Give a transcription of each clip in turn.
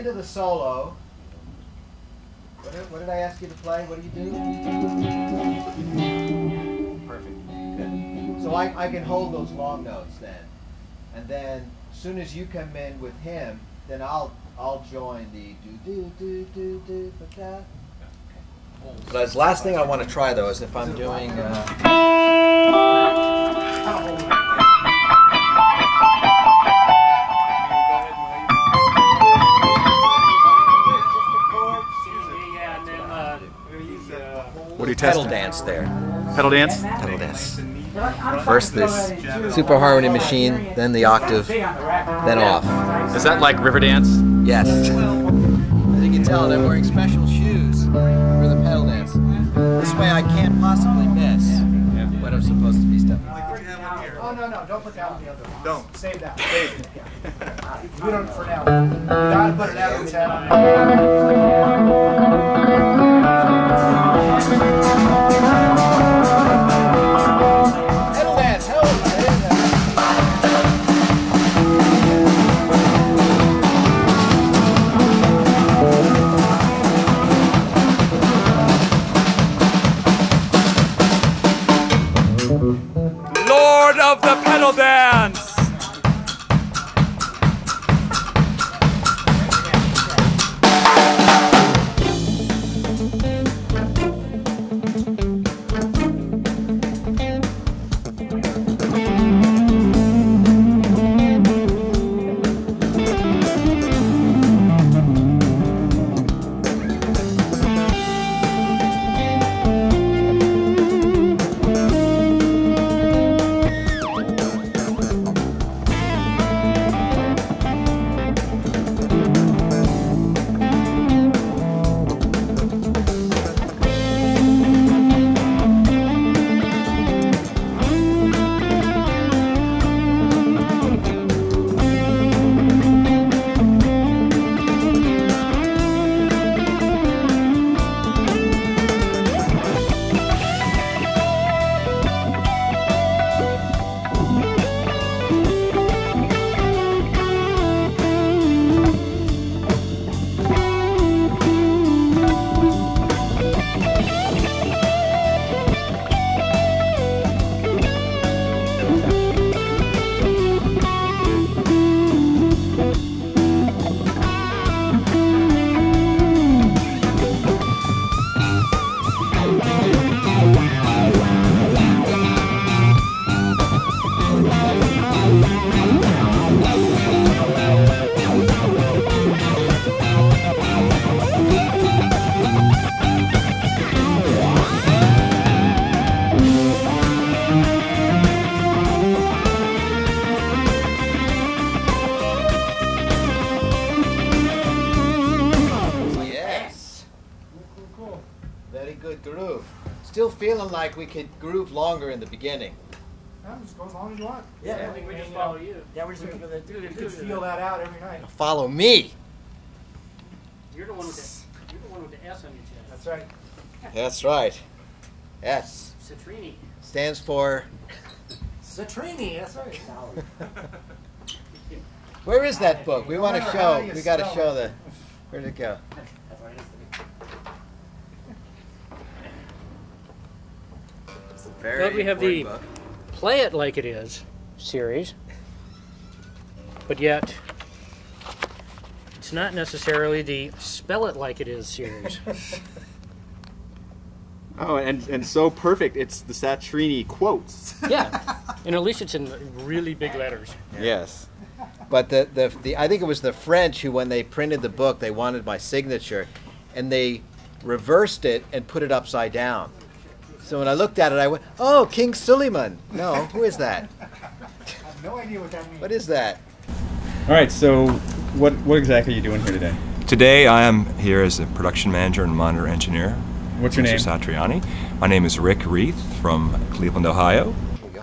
end of the solo, what did I ask you to play? What do you do? Perfect. Good. So I can hold those long notes then, and then as soon as you come in with him, then I'll join the do do do do do da. But the last thing I want to try though is if I'm doing. What do you Pedal test? dance there. Pedal dance? Pedal dance. First this super harmony machine, then the octave, then off. Is that like river dance? Yes. As you can tell, I'm wearing special shoes for the pedal dance. This way I can't possibly miss what I'm supposed to be stepping. Oh, no, don't put that on the other one. Don't. Save that. Save it. Yeah. We don't for now. You gotta put an Evans head on there. Lord of the pedal dance! Groove. Still feeling like we could groove longer in the beginning. Yeah, just go as long as you want. Yeah, I think we just follow you. Yeah, we're just looking for the You can feel that out every night. Follow me. You're the one with the S on your chest. That's right. That's right. S. Satriani. Stands for. Satriani. That's right. Where is that book? We want to show. We got to show the. Where'd it go? But we have the Play It Like It Is series, but yet it's not necessarily the Spell It Like It Is series. Oh, and so perfect, it's the Satriani quotes. Yeah, and at least it's in really big letters. Yes. But the I think it was the French who, when they printed the book, they wanted my signature, and they reversed it and put it upside down. So when I looked at it, I went, "Oh, King Suleiman." No, who is that? I have no idea what that means. What is that? All right, so what exactly are you doing here today? Today I am here as a production manager and monitor engineer. What's your name? Mr. Satriani. My name is Rick Reith from Cleveland, Ohio.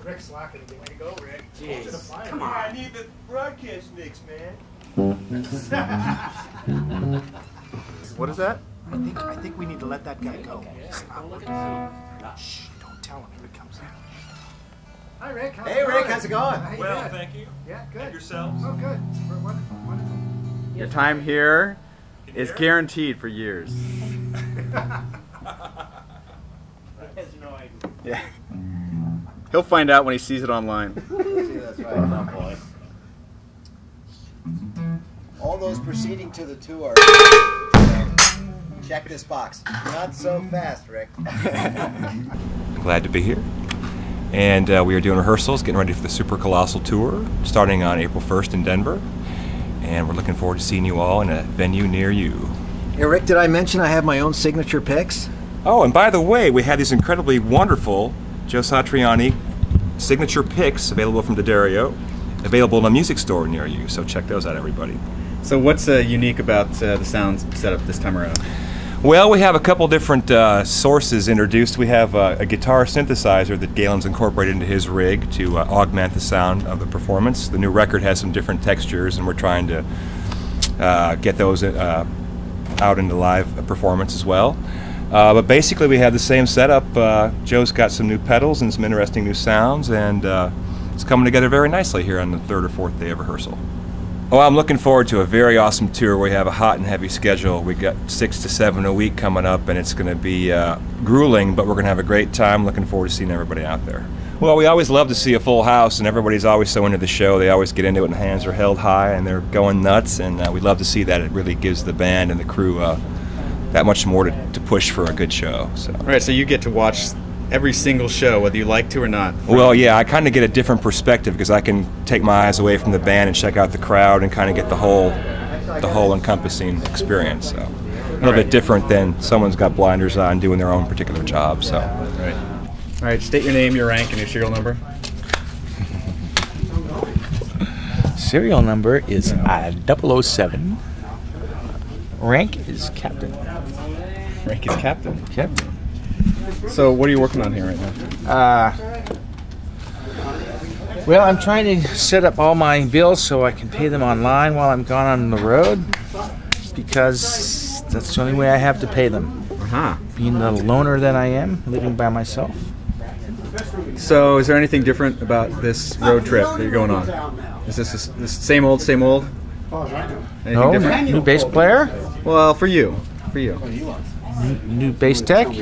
Rick's slacking. Way to go, Rick. Jeez. Come on. I need the broadcast mix, man. What is that? I think we need to let that guy go. Shh, don't tell him if it comes out. Hi, Rick. Hey, Rick, how's it going? Well, thank you. Yeah, good. Yourselves? Oh, good. Wonderful, wonderful. Your time here is guaranteed for years. Yeah. He'll find out when he sees it online. See, that's right. Oh, boy. All those proceeding to the tour, check this box. Not so fast, Rick. Glad to be here. And we are doing rehearsals, getting ready for the Super Colossal tour, starting on April 1st in Denver. And we're looking forward to seeing you all in a venue near you. Hey, Rick, did I mention I have my own signature picks? Oh, and by the way, we have these incredibly wonderful Joe Satriani signature picks available from D'Addario, available in a music store near you. So check those out, everybody. So what's unique about the sound setup this time around? Well, we have a couple different sources introduced. We have a guitar synthesizer that Galen's incorporated into his rig to augment the sound of the performance. The new record has some different textures, and we're trying to get those out into live performance as well. But basically, we have the same setup. Joe's got some new pedals and some interesting new sounds, and it's coming together very nicely here on the third or fourth day of rehearsal. Well, I'm looking forward to a very awesome tour. We have a hot and heavy schedule. We got 6 to 7 a week coming up, and it's going to be grueling, but we're going to have a great time. Looking forward to seeing everybody out there. Well, we always love to see a full house, and everybody's always so into the show. They always get into it, and hands are held high, and they're going nuts, and we love to see that. It really gives the band and the crew that much more to push for a good show. So. All right, so you get to watch every single show, whether you like to or not. Well, yeah, I kind of get a different perspective because I can take my eyes away from the band and check out the crowd and kind of get the whole encompassing experience. So a little bit different than someone's got blinders on doing their own particular job. So. Right. All right, state your name, your rank, and your serial number. Serial number is 007. Rank is captain. Rank is captain. Captain. So what are you working on here right now? Well, I'm trying to set up all my bills so I can pay them online while I'm gone on the road, because that's the only way I have to pay them. Uh-huh. Being the loner that I am, living by myself. So is there anything different about this road trip that you're going on? Is this same old, same old? Anything No, different? new bass player, Well, for you. For you. new bass tech. So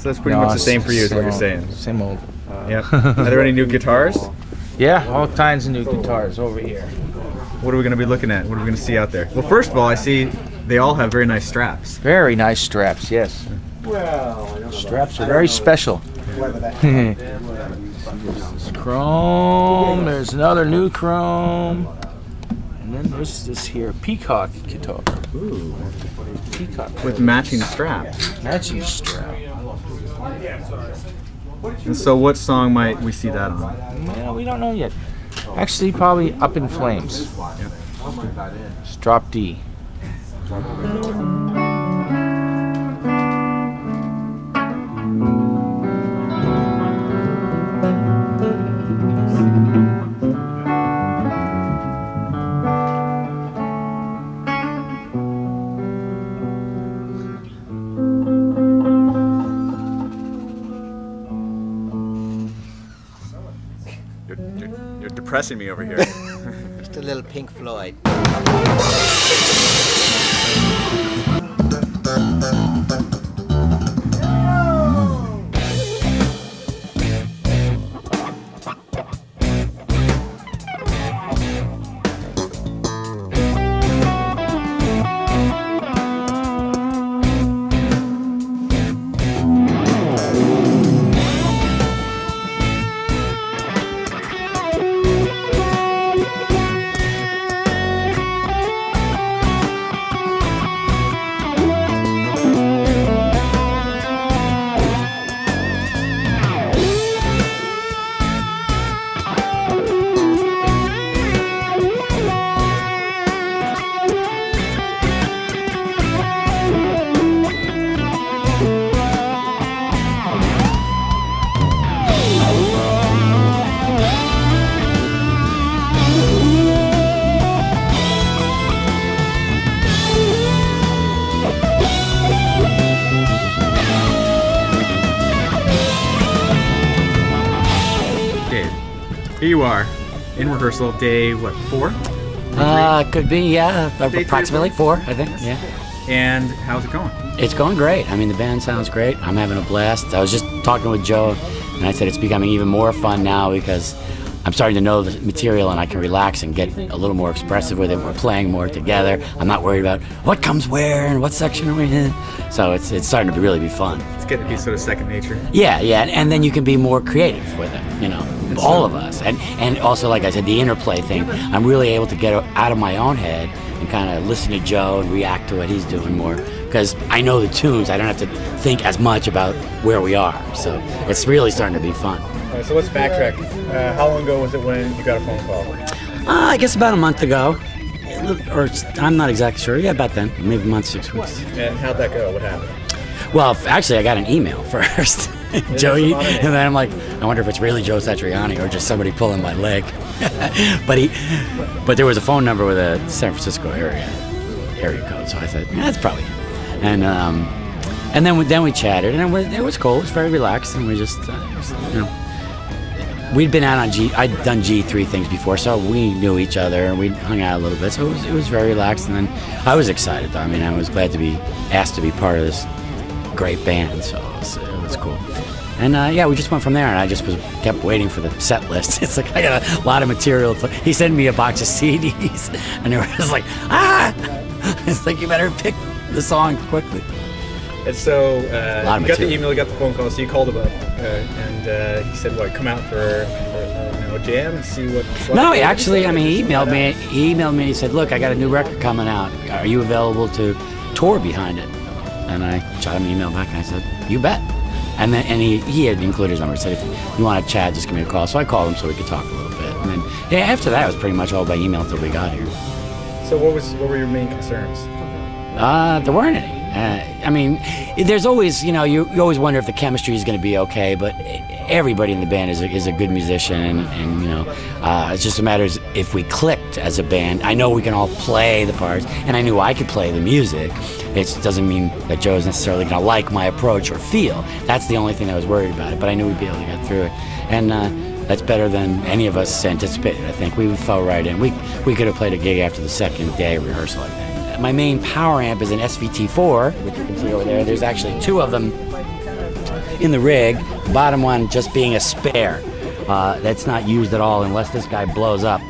that's pretty much the same for you is what you're saying. Same old. Yeah. Are there any new guitars? Yeah, all kinds of new guitars over here. What are we going to be looking at? What are we going to see out there? Well, first of all, I see they all have very nice straps. Very nice straps, yes. Straps are very special. There's chrome, there's another new chrome, and then there's this here peacock guitar. Ooh. Peacock. With matching straps. Matching strap. And so what song might we see that on? Well, we don't know yet. Actually, probably Up in Flames. Yep. It's drop D. You're depressing me over here. Just a little Pink Floyd. Here you are, in rehearsal, day, what, 4? Could be, yeah. Approximately 4, I think, yeah. And how's it going? It's going great. I mean, the band sounds great. I'm having a blast. I was just talking with Joe, and I said it's becoming even more fun now because I'm starting to know the material and I can relax and get a little more expressive with it. We're playing more together. I'm not worried about what comes where and what section are we in. So it's starting to really be fun. It's getting to be sort of second nature. Yeah, and then you can be more creative with it, you know, all of us. And also, like I said, the interplay thing, I'm really able to get out of my own head and kind of listen to Joe and react to what he's doing more. Because I know the tunes, I don't have to think as much about where we are. So it's really starting to be fun. All right, so let's backtrack. How long ago was it when you got a phone call? I guess about a month ago. Or I'm not exactly sure. Yeah, about then. Maybe a month, 6 weeks. And how'd that go? What happened? Well, actually, I got an email first. Joey, and then I'm like, I wonder if it's really Joe Satriani or just somebody pulling my leg. but there was a phone number with a San Francisco area code, so I thought, yeah, that's probably him. And then we chatted, and it was cool. It was very relaxed, and we just, you know, we'd been out on I'd done G3 things before, so we knew each other, and we hung out a little bit. So it was very relaxed, and then I was excited, though. I mean, I was glad to be asked to be part of this great band, so it was cool. And yeah, we just went from there, and I just kept waiting for the set list. It's like I got a lot of material. He sent me a box of CDs, and it was like, it's like you better pick the song quickly. And so you got the email, you got the phone call, so you called him up, and he said, "What? Come out for a jam and see what's like." No, actually, I mean, he emailed me. And he said, "Look, I got a new record coming out. Are you available to tour behind it?" And I shot him an email back, and I said, "You bet." And he had included his number. Said, "If you want to chat, just give me a call." So I called him so we could talk a little bit. And then yeah, after that, it was pretty much all by email until we got here. So what were your main concerns? There weren't any. I mean, there's always, you know, you always wonder if the chemistry is going to be okay, but everybody in the band is a good musician, and you know, it's just a matter of if we clicked as a band. I know we can all play the parts, and I knew I could play the music. It doesn't mean that Joe's necessarily going to like my approach or feel. That's the only thing I was worried about it, but I knew we'd be able to get through it, and that's better than any of us anticipated. I think we fell right in. We could have played a gig after the second day of rehearsal, I think. My main power amp is an SVT4, which you can see over there. There's actually 2 of them in the rig, the bottom one just being a spare. That's not used at all unless this guy blows up.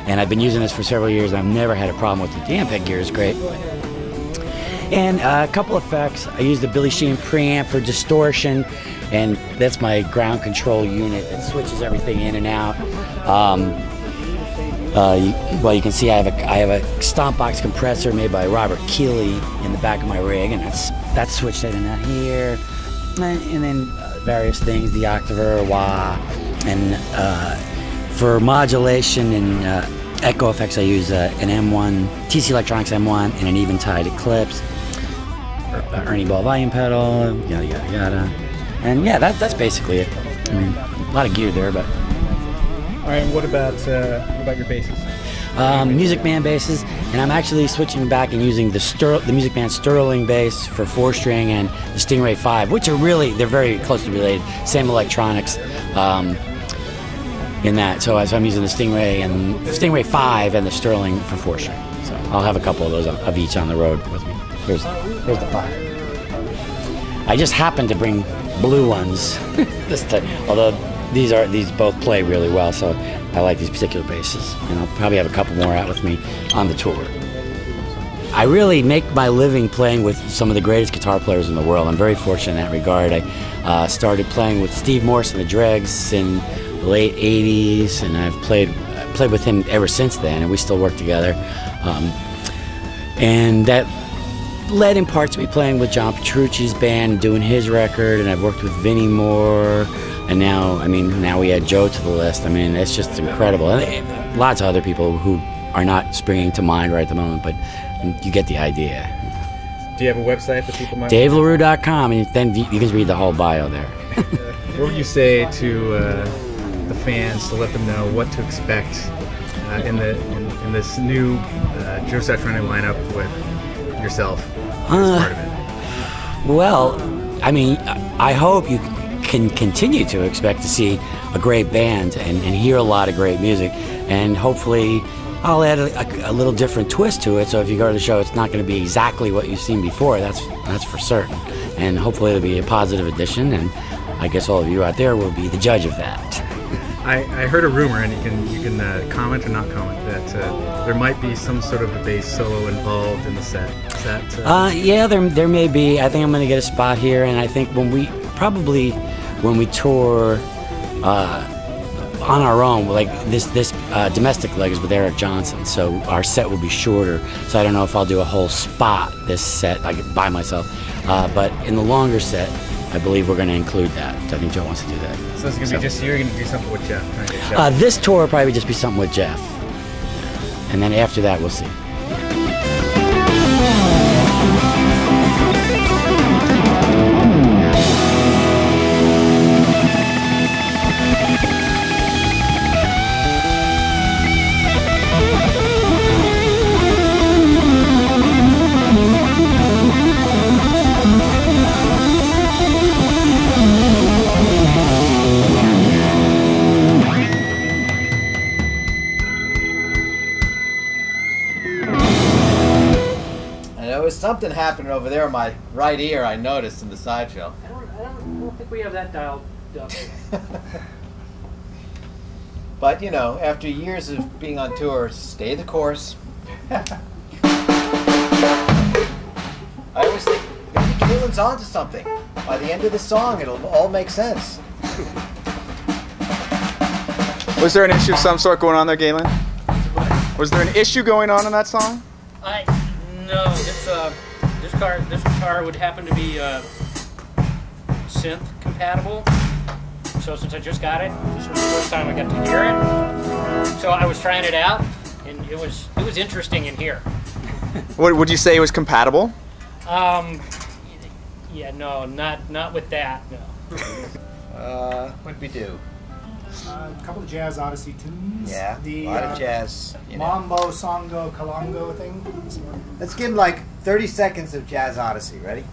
And I've been using this for several years, and I've never had a problem with it. The amp head gear is great. And a couple effects. I use the Billy Sheehan preamp for distortion, and that's my ground control unit that switches everything in and out. Well, you can see I have a stomp box compressor made by Robert Keeley in the back of my rig, and that's switched in and out here, and then various things, the octaver, wah, and for modulation and echo effects, I use an M1 TC Electronics M1 and an Eventide Eclipse, Ernie Ball volume pedal, yada yada yada, and yeah, that's basically it. I mean, a lot of gear there, but. All right, what about your basses? Music Man basses, and I'm actually switching back and using the Music Man Sterling bass for 4-string and the Stingray 5, which are they're very closely related, same electronics in that. So I'm using the Stingray 5 and the Sterling for 4-string. So I'll have a couple of those of each on the road with me. Here's the 5. I just happened to bring blue ones this time, although these both play really well, so I like these particular basses, and I'll probably have a couple more out with me on the tour. I really make my living playing with some of the greatest guitar players in the world. I'm very fortunate in that regard. I started playing with Steve Morse and the Dregs in the late 80s, and I've played with him ever since then, and we still work together. And that led in part to me playing with John Petrucci's band and doing his record, and I've worked with Vinnie Moore. And now we add Joe to the list. I mean, it's just incredible. And lots of other people who are not springing to mind right at the moment, but you get the idea. Do you have a website that people might? DaveLaRue.com, and then you can read the whole bio there. What would you say to the fans to let them know what to expect in this new Joe Satriani lineup with yourself as part of it? Well, I mean, I hope you can continue to expect to see a great band and hear a lot of great music, and hopefully I'll add a little different twist to it. So if you go to the show, it's not going to be exactly what you've seen before. That's for certain. And hopefully it'll be a positive addition. And I guess all of you out there will be the judge of that. I heard a rumor, and you can comment or not comment, that there might be some sort of a bass solo involved in the set. Is that? Yeah, there may be. I think I'm going to get a spot here, and I think when we tour on our own, like this domestic leg is with Eric Johnson, so our set will be shorter. So I don't know if I'll do a whole spot this set like by myself, but in the longer set, I believe we're going to include that. I think Joe wants to do that. So it's going to be just you're going to do something with Jeff. This tour will probably just be something with Jeff, and then after that, we'll see. Something happening over there in my right ear, I noticed in the sideshow. I don't think we have that dialed up. But, you know, after years of being on tour, stay the course. I always think, maybe Galen's onto something. By the end of the song, it'll all make sense. Was there an issue of some sort going on there, Galen? Was there an issue going on in that song? No, this guitar would happen to be synth compatible. So since I just got it, this was the first time I got to hear it. So I was trying it out, and it was interesting in here. What would you say it was compatible? Yeah, no, not with that. No. What'd we do? A couple of Jazz Odyssey tunes. Yeah, the a lot of jazz. Mambo, Songo, Kalongo thing. Let's give him like 30 seconds of Jazz Odyssey. Ready?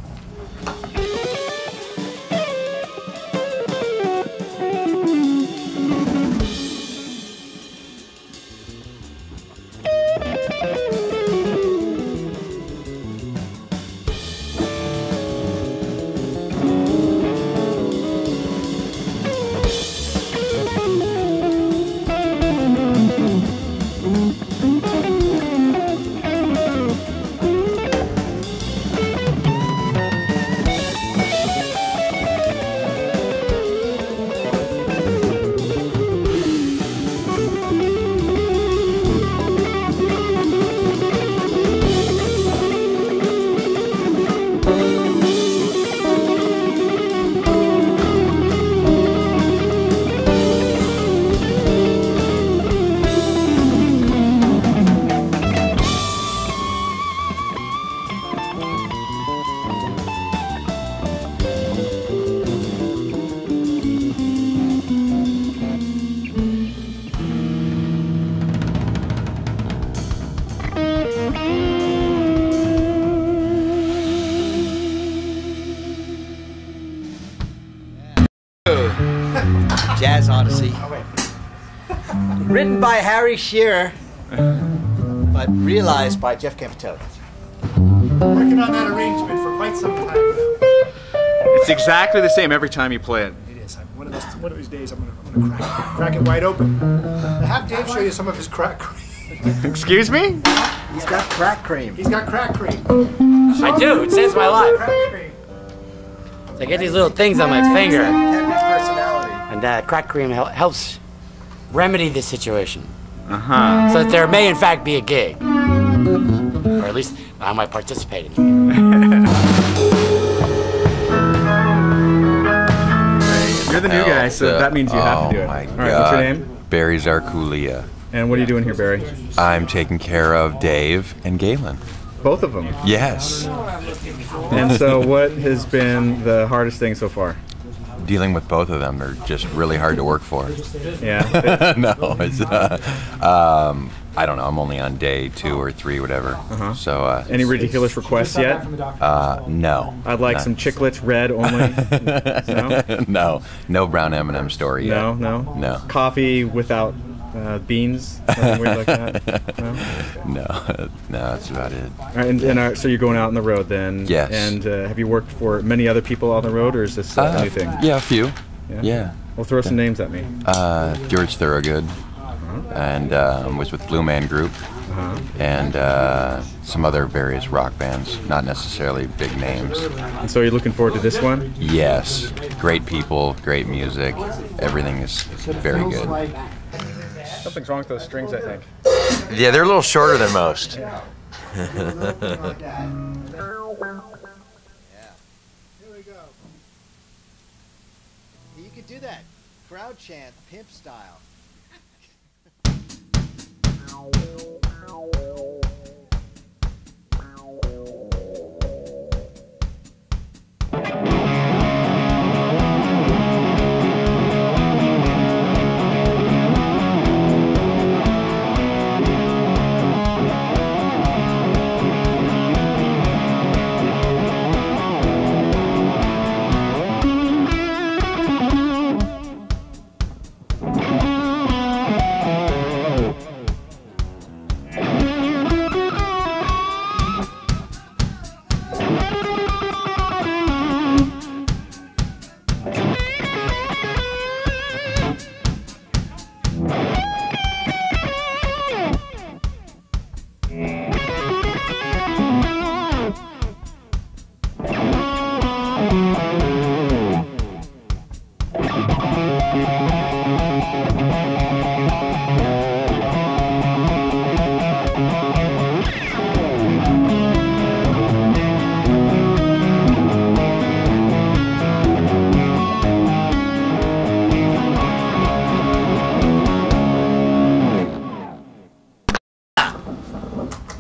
Jazz Odyssey. Written by Harry Shearer, but realized by Jeff Campitelli. Working on that arrangement for quite some time now. It's exactly the same every time you play it. It is. One of these days, I'm gonna crack it wide open. Have Dave show you some of his crack cream. Excuse me? He's got crack cream. He's got crack cream. I do. It saves my life. Crack cream. I get these little things on my finger, Heavy personality. and crack cream helps remedy the situation. Uh-huh. So that there may in fact be a gig, or at least I might participate in it. You're the new guy, so that means you have to do it. Oh my All right, what's your name? Barry Zarkulia. And what are you doing here, Barry? I'm taking care of Dave and Galen. Both of them? Yes. And so what has been the hardest thing so far? Dealing with both of them. They're just really hard to work for. Yeah? No, it's I don't know. I'm only on day 2 or 3, whatever. Uh-huh. So any ridiculous requests yet? No. I'd like some chiclets, red only. No? No brown M&M story yet. No. No. Coffee without Beans? Something weird like that? No? No, that's about it. All right, and so you're going out on the road then? Yes. And have you worked for many other people on the road, or is this a new thing? Yeah, a few. Yeah. Well, throw some names at me. George Thorogood, and was with Blue Man Group, and some other various rock bands, not necessarily big names. And so you're looking forward to this one? Yes. Great people, great music. Everything is very good. Something's wrong with those strings, I think. Yeah, they're a little shorter than most. Yeah. Here we go. You could do that. Crowd chant, pimp style.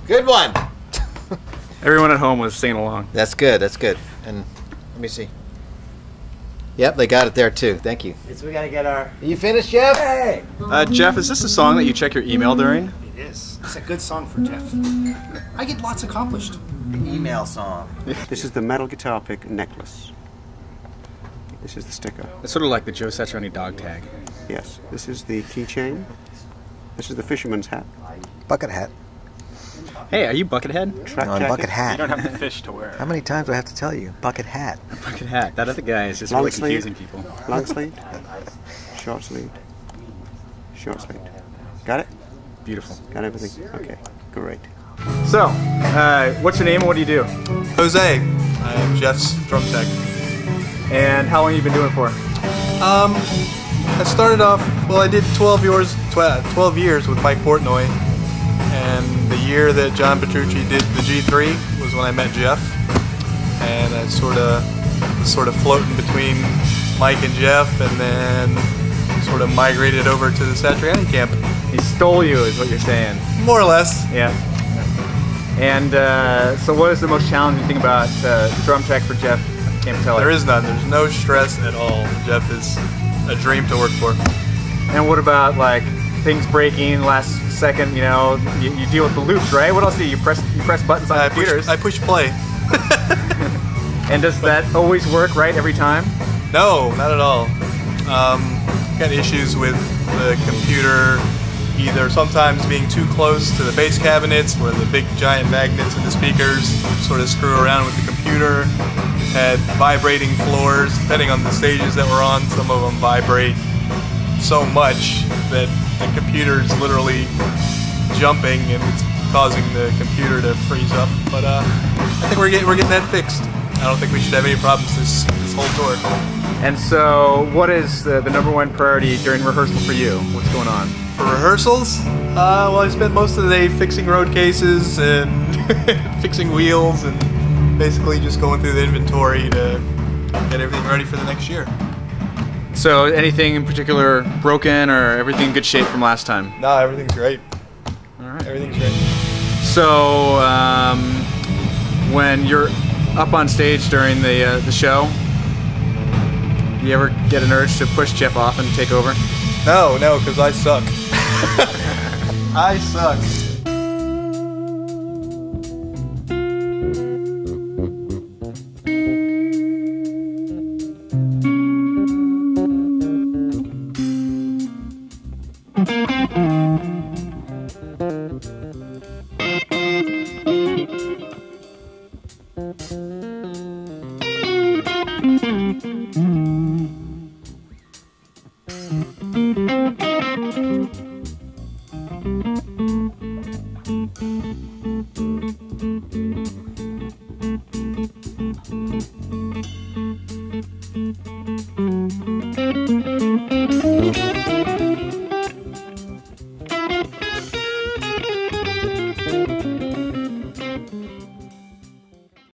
Good one. Everyone at home was singing along. That's good. That's good. And let me see. Yep, they got it there too. Thank you. So we gotta get our... Are you finished, Jeff? Hey! Jeff, is this a song that you check your email during? It is. It's a good song for Jeff. I get lots accomplished. The email song. This is the metal guitar pick necklace. This is the sticker. It's sort of like the Joe Satriani dog tag. Yes. This is the keychain. This is the fisherman's hat. Bucket hat. Hey, are you Buckethead? Track No, I'm jacket. bucket hat. You don't have the fish to wear. How many times do I have to tell you? Bucket hat. Bucket hat. That other guy is just Long really sleeve. confusing people. Long sleeve. Short sleeve. Short sleeve. Got it? Beautiful. Got everything? Okay. Great. So, what's your name and what do you do? Jose. I'm Jeff's drum tech. And how long have you been doing it for? I started off, well, I did 12 years with Mike Portnoy. And the year that John Petrucci did the G3 was when I met Jeff. And I sort of floating between Mike and Jeff, and then sort of migrated over to the Satriani camp. He stole you, is what you're saying. More or less. Yeah. And so what is the most challenging thing about drum tech for Jeff Campitelli? There is none. There's no stress at all. Jeff is a dream to work for. And what about like things breaking last second? You know, you deal with the loops, right? What else do you press buttons on computers? I push play. And does that always work right every time? No, not at all. Got issues with the computer, either sometimes being too close to the bass cabinets where the big giant magnets in the speakers sort of screw around with the computer. Had vibrating floors, depending on the stages that we're on. Some of them vibrate so much that the computer's literally jumping and it's causing the computer to freeze up. But I think we're getting that fixed. I don't think we should have any problems this whole tour. And so, what is the number one priority during rehearsal for you? What's going on? For rehearsals, well, I spent most of the day fixing road cases and fixing wheels and basically just going through the inventory to get everything ready for the next year. So, anything in particular broken or everything in good shape from last time? No, everything's great. All right. Everything's great. So, when you're up on stage during the show, you ever get an urge to push Jeff off and take over? No, because I suck. I suck.